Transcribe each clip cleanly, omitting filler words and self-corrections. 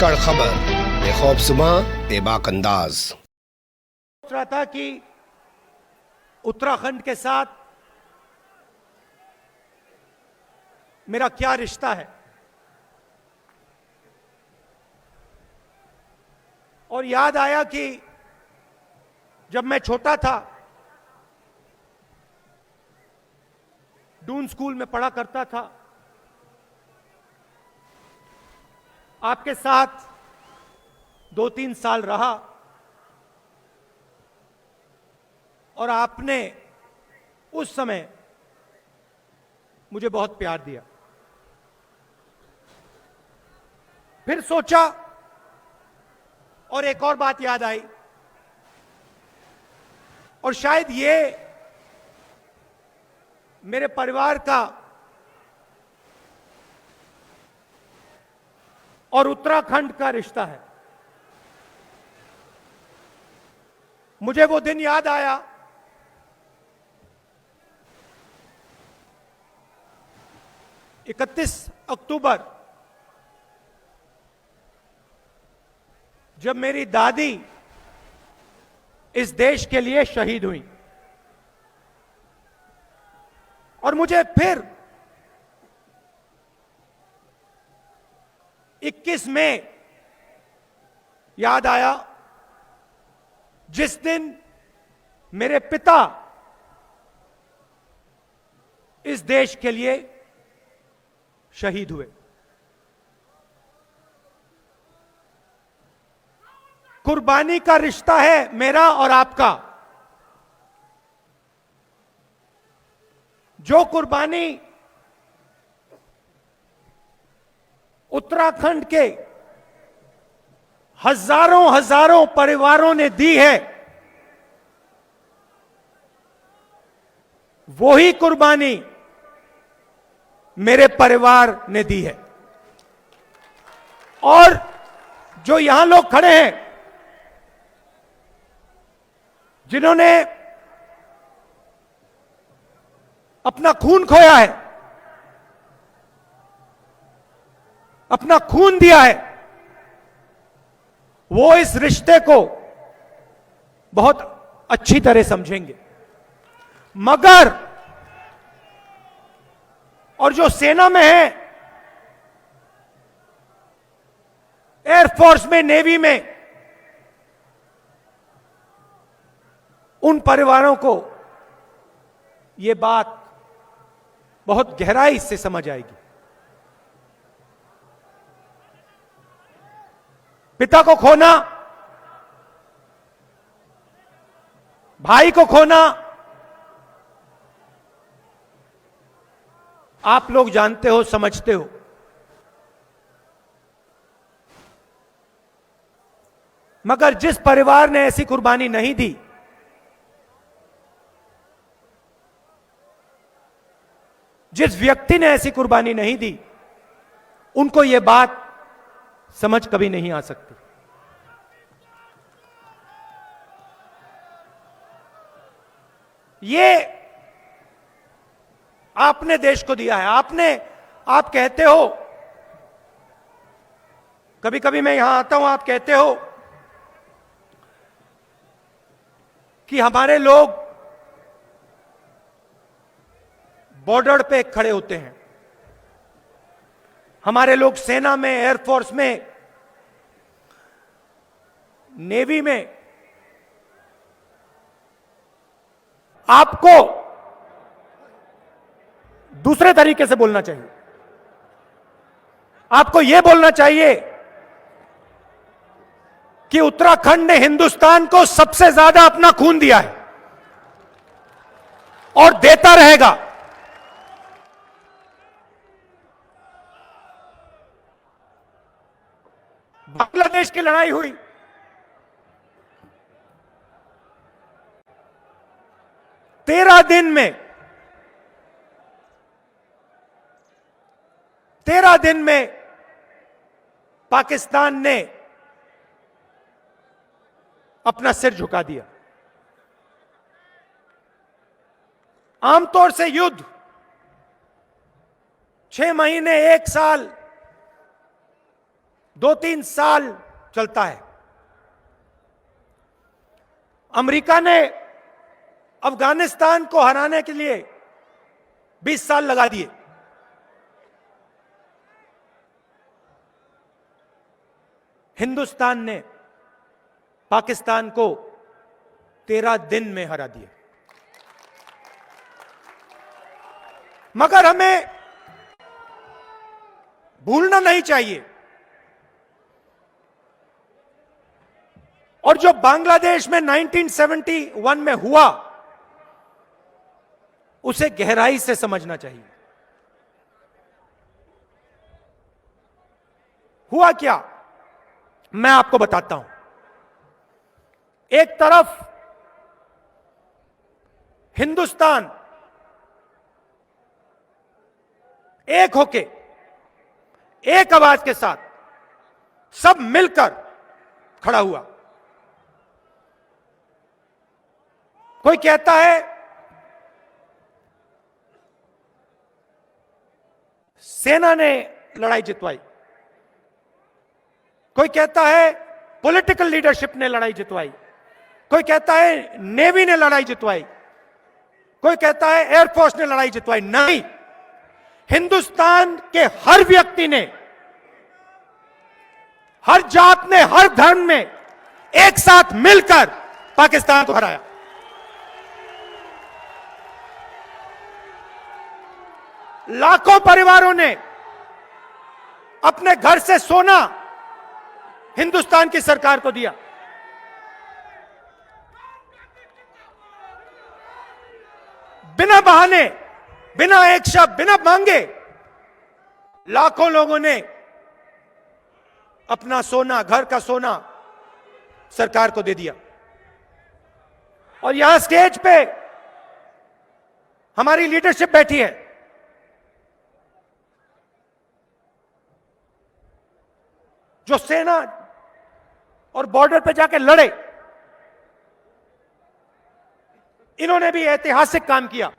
सक्कड़ खबर बेखौफसुमा बेबाक अंदाज। सोच रहा था कि उत्तराखंड के साथ मेरा क्या रिश्ता है, और याद आया कि जब मैं छोटा था, डून स्कूल में पढ़ा करता था, आपके साथ 2-3 साल रहा और आपने उस समय मुझे बहुत प्यार दिया। फिर सोचा और एक और बात याद आई, और शायद ये मेरे परिवार का और उत्तराखंड का रिश्ता है। मुझे वो दिन याद आया 31 अक्टूबर, जब मेरी दादी इस देश के लिए शहीद हुई, और मुझे फिर 21 मई याद आया, जिस दिन मेरे पिता इस देश के लिए शहीद हुए। कुर्बानी का रिश्ता है मेरा और आपका। जो कुर्बानी उत्तराखंड के हजारों परिवारों ने दी है, वो ही कुर्बानी मेरे परिवार ने दी है। और जो यहां लोग खड़े हैं, जिन्होंने अपना खून खोया है, अपना खून दिया है, वो इस रिश्ते को बहुत अच्छी तरह समझेंगे। मगर और जो सेना में है, एयरफोर्स में, नेवी में, उन परिवारों को यह बात बहुत गहराई से समझ आएगी। पिता को खोना, भाई को खोना, आप लोग जानते हो, समझते हो। मगर जिस परिवार ने ऐसी कुर्बानी नहीं दी, जिस व्यक्ति ने ऐसी कुर्बानी नहीं दी, उनको यह बात समझ कभी नहीं आ सकती। ये आपने देश को दिया है। आप कहते हो, कभी कभी मैं यहां आता हूं, आप कहते हो कि हमारे लोग बॉर्डर पे खड़े होते हैं, हमारे लोग सेना में, एयरफोर्स में, नेवी में। आपको दूसरे तरीके से बोलना चाहिए। आपको यह बोलना चाहिए कि उत्तराखंड ने हिंदुस्तान को सबसे ज्यादा अपना खून दिया है और देता रहेगा। बांग्लादेश की लड़ाई हुई, तेरह दिन में पाकिस्तान ने अपना सिर झुका दिया। आमतौर से युद्ध 6 महीने, 1 साल, 2-3 साल चलता है। अमेरिका ने अफगानिस्तान को हराने के लिए 20 साल लगा दिए। हिंदुस्तान ने पाकिस्तान को 13 दिन में हरा दिया। मगर हमें भूलना नहीं चाहिए, और जो बांग्लादेश में 1971 में हुआ उसे गहराई से समझना चाहिए। हुआ क्या, मैं आपको बताता हूं। एक तरफ हिंदुस्तान एक होके, एक आवाज के साथ सब मिलकर खड़ा हुआ। कोई कहता है सेना ने लड़ाई जितवाई, कोई कहता है पॉलिटिकल लीडरशिप ने लड़ाई जितवाई, कोई कहता है नेवी ने लड़ाई जितवाई, कोई कहता है एयरफोर्स ने लड़ाई जितवाई। नहीं, हिंदुस्तान के हर व्यक्ति ने, हर जात ने, हर धर्म में एक साथ मिलकर पाकिस्तान को हराया। लाखों परिवारों ने अपने घर से सोना हिंदुस्तान की सरकार को दिया। बिना बहाने, बिना एक शब्द, बिना मांगे लाखों लोगों ने अपना सोना, घर का सोना सरकार को दे दिया। और यहां स्टेज पे हमारी लीडरशिप बैठी है। जो सेना और बॉर्डर पे जाके लड़े, इन्होंने भी ऐतिहासिक काम किया।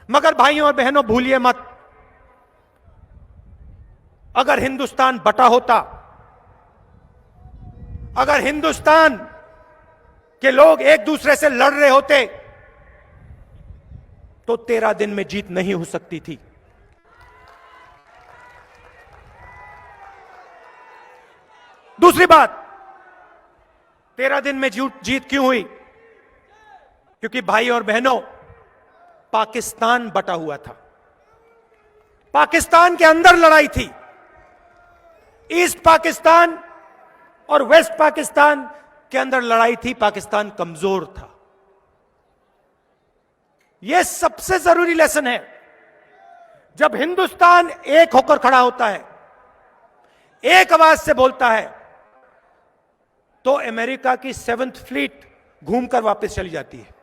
मगर भाइयों और बहनों, भूलिए मत, अगर हिंदुस्तान बटा होता, अगर हिंदुस्तान के लोग एक दूसरे से लड़ रहे होते, तो 13 दिन में जीत नहीं हो सकती थी। दूसरी बात, 13 दिन में जीत क्यों हुई? क्योंकि भाई और बहनों, पाकिस्तान बटा हुआ था। पाकिस्तान के अंदर लड़ाई थी। ईस्ट पाकिस्तान और वेस्ट पाकिस्तान के अंदर लड़ाई थी। पाकिस्तान कमजोर था। यह सबसे जरूरी लेसन है। जब हिंदुस्तान एक होकर खड़ा होता है, एक आवाज से बोलता है, तो अमेरिका की 7th फ्लीट घूमकर वापस चली जाती है।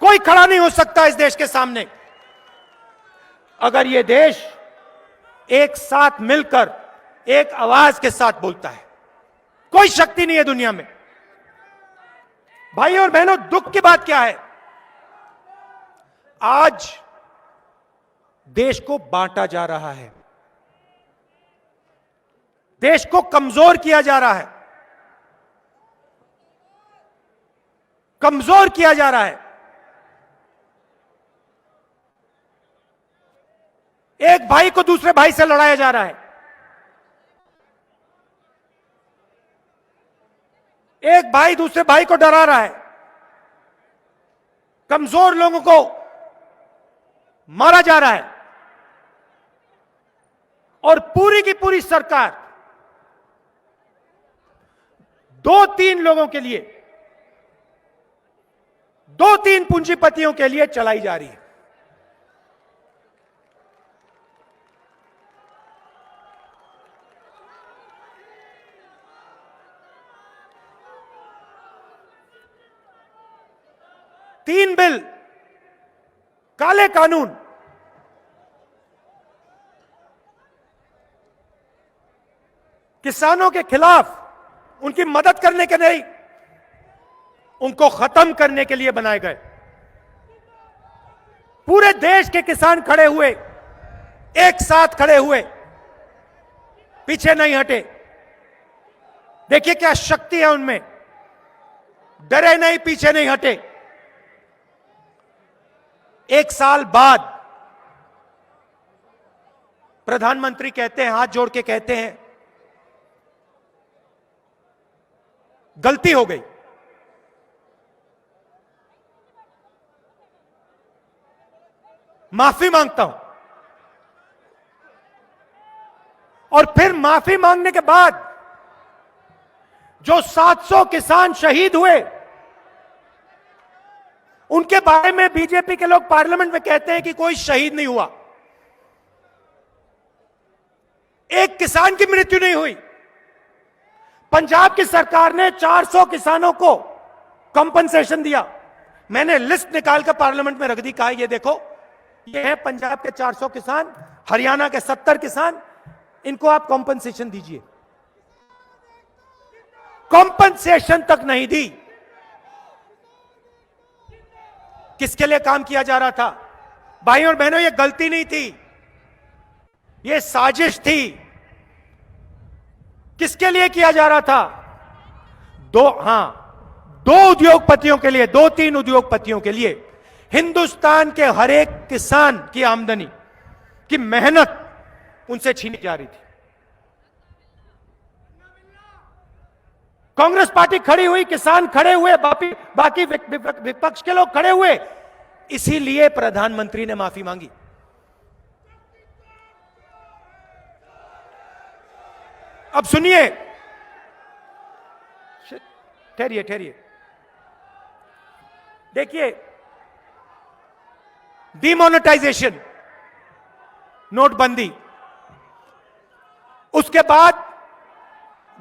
कोई खड़ा नहीं हो सकता इस देश के सामने। अगर यह देश एक साथ मिलकर एक आवाज के साथ बोलता है, कोई शक्ति नहीं है दुनिया में। भाइयों और बहनों, दुख की बात क्या है? आज देश को बांटा जा रहा है, देश को कमजोर किया जा रहा है, कमजोर किया जा रहा है। एक भाई को दूसरे भाई से लड़ाया जा रहा है। एक भाई दूसरे भाई को डरा रहा है। कमजोर लोगों को मारा जा रहा है। और पूरी की पूरी सरकार 2-3 लोगों के लिए, 2-3 पूंजीपतियों के लिए चलाई जा रही है। तीन बिल, काले कानून, किसानों के खिलाफ, उनकी मदद करने के नहीं, उनको खत्म करने के लिए बनाए गए। पूरे देश के किसान खड़े हुए, एक साथ खड़े हुए, पीछे नहीं हटे। देखिए क्या शक्ति है उनमें, डरे नहीं, पीछे नहीं हटे। एक साल बाद प्रधानमंत्री कहते हैं, हाथ जोड़ के कहते हैं, गलती हो गई, माफी मांगता हूं। और फिर माफी मांगने के बाद जो 700 किसान शहीद हुए, उनके बारे में बीजेपी के लोग पार्लियामेंट में कहते हैं कि कोई शहीद नहीं हुआ, एक किसान की मृत्यु नहीं हुई। पंजाब की सरकार ने 400 किसानों को कंपनसेशन दिया। मैंने लिस्ट निकालकर पार्लियामेंट में रख दी, कहा ये देखो, ये है पंजाब के 400 किसान, हरियाणा के 70 किसान, इनको आप कंपनसेशन दीजिए। कंपनसेशन तक नहीं दी। किसके लिए काम किया जा रहा था? भाइयों और बहनों, यह गलती नहीं थी, यह साजिश थी। किसके लिए किया जा रहा था? दो उद्योगपतियों के लिए, 2-3 उद्योगपतियों के लिए। हिंदुस्तान के हर एक किसान की आमदनी की मेहनत उनसे छीनी जा रही थी। कांग्रेस पार्टी खड़ी हुई, किसान खड़े हुए, बाकी विपक्ष के लोग खड़े हुए, इसीलिए प्रधानमंत्री ने माफी मांगी। अब सुनिए, ठहरिए, देखिए, डिमोनेटाइजेशन, नोटबंदी, उसके बाद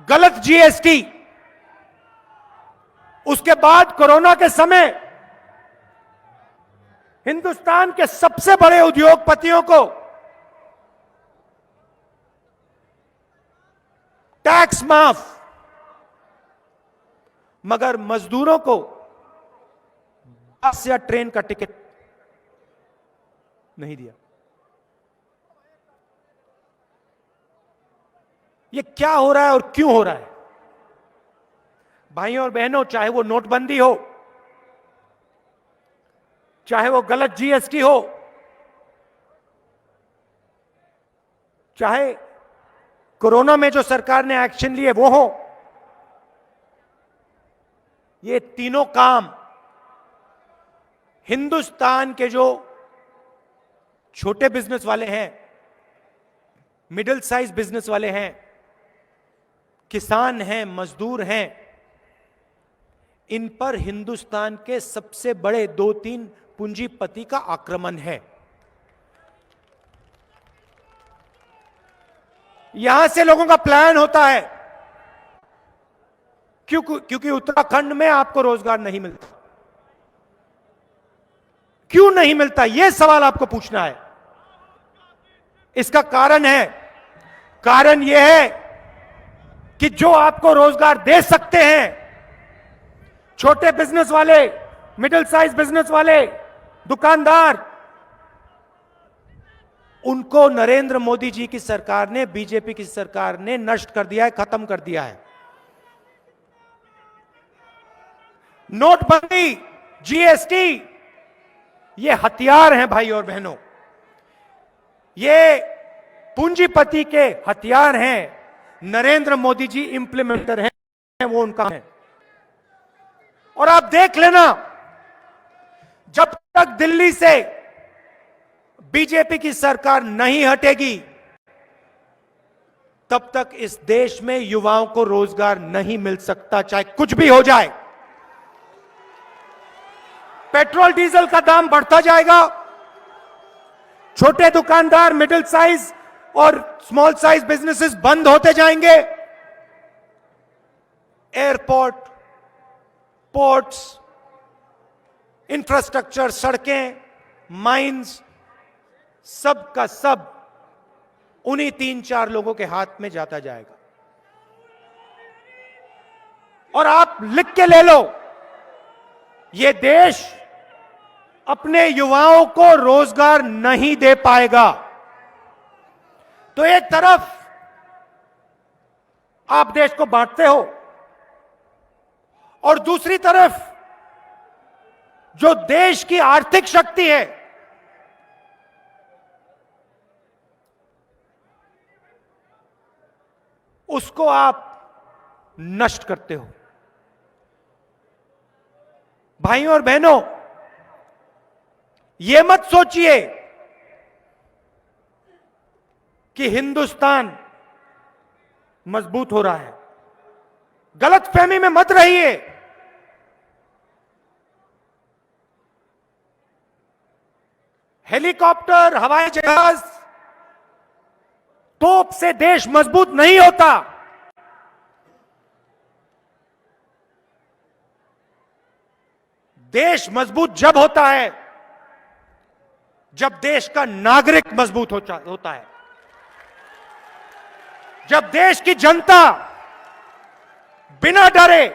गलत जीएसटी, उसके बाद कोरोना के समय हिंदुस्तान के सबसे बड़े उद्योगपतियों को टैक्स माफ, मगर मजदूरों को बस या ट्रेन का टिकट नहीं दिया। ये क्या हो रहा है और क्यों हो रहा है? भाइयों और बहनों, चाहे वो नोटबंदी हो, चाहे वो गलत जीएसटी हो, चाहे कोरोना में जो सरकार ने एक्शन लिए वो हो, ये तीनों काम हिंदुस्तान के जो छोटे बिजनेस वाले हैं, मिडिल साइज बिजनेस वाले हैं, किसान हैं, मजदूर हैं, इन पर हिंदुस्तान के सबसे बड़े 2-3 पूंजीपति का आक्रमण है। यहां से लोगों का प्लान होता है, क्योंकि उत्तराखंड में आपको रोजगार नहीं मिलता। क्यों नहीं मिलता, यह सवाल आपको पूछना है। इसका कारण यह है कि जो आपको रोजगार दे सकते हैं, छोटे बिजनेस वाले, मिडिल साइज बिजनेस वाले, दुकानदार, उनको नरेंद्र मोदी जी की सरकार ने, बीजेपी की सरकार ने नष्ट कर दिया है, खत्म कर दिया है। नोटबंदी, जीएसटी, ये हथियार हैं भाई और बहनों, ये पूंजीपति के हथियार हैं। नरेंद्र मोदी जी इंप्लीमेंटर हैं, वो उनका है। और आप देख लेना, जब तक दिल्ली से बीजेपी की सरकार नहीं हटेगी, तब तक इस देश में युवाओं को रोजगार नहीं मिल सकता, चाहे कुछ भी हो जाए। पेट्रोल डीजल का दाम बढ़ता जाएगा, छोटे दुकानदार, मिडिल साइज और स्मॉल साइज बिजनेसेस बंद होते जाएंगे। एयरपोर्ट, पोर्ट्स, इंफ्रास्ट्रक्चर, सड़कें, माइंस, सब का सब उन्हीं 3-4 लोगों के हाथ में जाता जाएगा। और आप लिख के ले लो, यह देश अपने युवाओं को रोजगार नहीं दे पाएगा। तो एक तरफ आप देश को बांटते हो, और दूसरी तरफ जो देश की आर्थिक शक्ति है, उसको आप नष्ट करते हो। भाइयों और बहनों, यह मत सोचिए कि हिंदुस्तान मजबूत हो रहा है। गलतफहमी में मत रहिए। हेलीकॉप्टर, हवाई जहाज, तोप से देश मजबूत नहीं होता। देश मजबूत जब होता है जब देश का नागरिक मजबूत होता है, जब देश की जनता बिना डरे,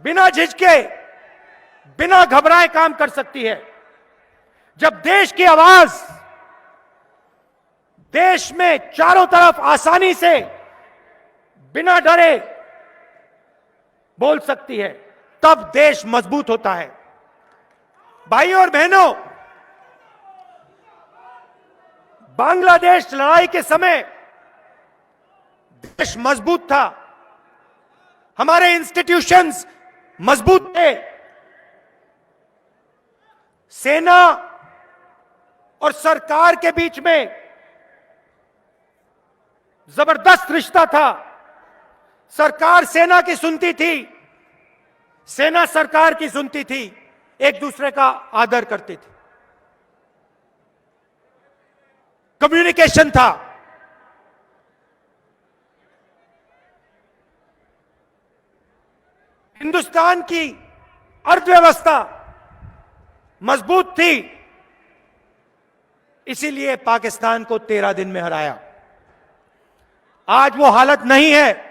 बिना झिझके, बिना घबराए काम कर सकती है, जब देश की आवाज देश में चारों तरफ आसानी से बिना डरे बोल सकती है, तब देश मजबूत होता है। भाइयों और बहनों, बांग्लादेश लड़ाई के समय देश मजबूत था, हमारे इंस्टीट्यूशंस मजबूत थे, सेना और सरकार के बीच में जबरदस्त रिश्ता था। सरकार सेना की सुनती थी, सेना सरकार की सुनती थी, एक दूसरे का आदर करती थी, कम्युनिकेशन था। हिंदुस्तान की अर्थव्यवस्था मजबूत थी, इसीलिए पाकिस्तान को 13 दिन में हराया। आज वो हालत नहीं है।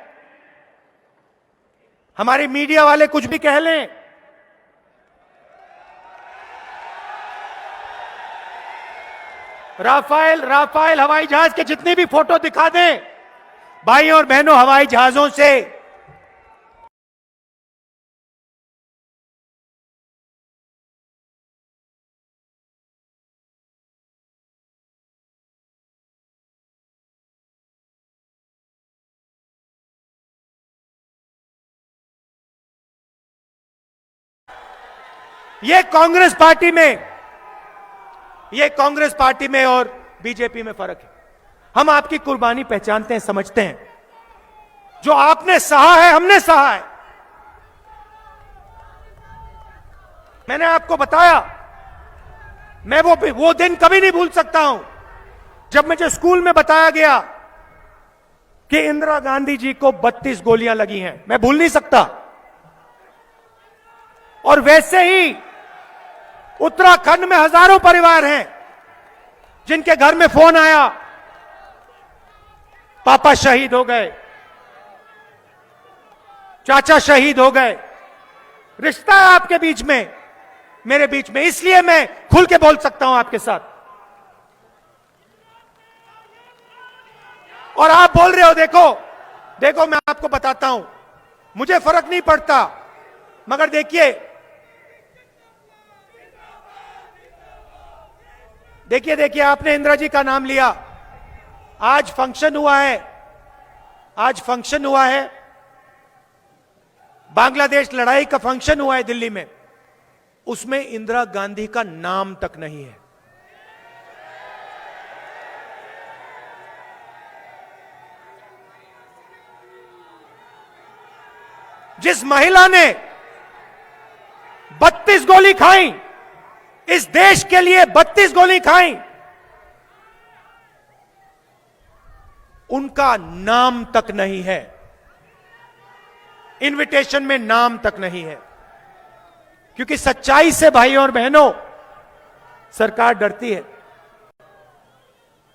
हमारी मीडिया वाले कुछ भी कह लें, राफेल हवाई जहाज के जितनी भी फोटो दिखा दें, भाइयों और बहनों, हवाई जहाजों से ये कांग्रेस पार्टी में और बीजेपी में फर्क है। हम आपकी कुर्बानी पहचानते हैं, समझते हैं। जो आपने सहा है, हमने सहा है। मैंने आपको बताया, मैं वो दिन कभी नहीं भूल सकता हूं जब मुझे स्कूल में बताया गया कि इंदिरा गांधी जी को 32 गोलियां लगी हैं। मैं भूल नहीं सकता। और वैसे ही उत्तराखंड में हजारों परिवार हैं जिनके घर में फोन आया, पापा शहीद हो गए, चाचा शहीद हो गए। रिश्ता है आपके बीच में, मेरे बीच में, इसलिए मैं खुल के बोल सकता हूं आपके साथ। और आप बोल रहे हो, देखो मैं आपको बताता हूं, मुझे फर्क नहीं पड़ता, मगर देखिए आपने इंदिरा जी का नाम लिया। आज फंक्शन हुआ है, बांग्लादेश लड़ाई का फंक्शन हुआ है दिल्ली में, उसमें इंदिरा गांधी का नाम तक नहीं है। जिस महिला ने 32 गोली खाई, इस देश के लिए 32 गोली खाई, उनका नाम तक नहीं है, इनविटेशन में नाम तक नहीं है। क्योंकि सच्चाई से भाइयों और बहनों सरकार डरती है।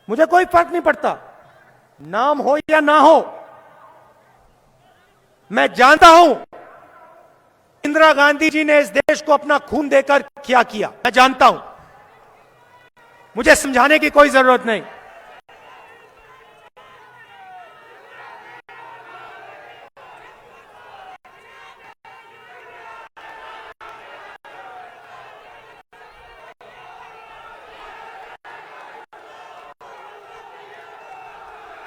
मुझे कोई फर्क नहीं पड़ता, नाम हो या ना हो। मैं जानता हूं इंदिरा गांधी जी ने इस देश को अपना खून देकर क्या किया, मैं जानता हूं। मुझे समझाने की कोई जरूरत नहीं।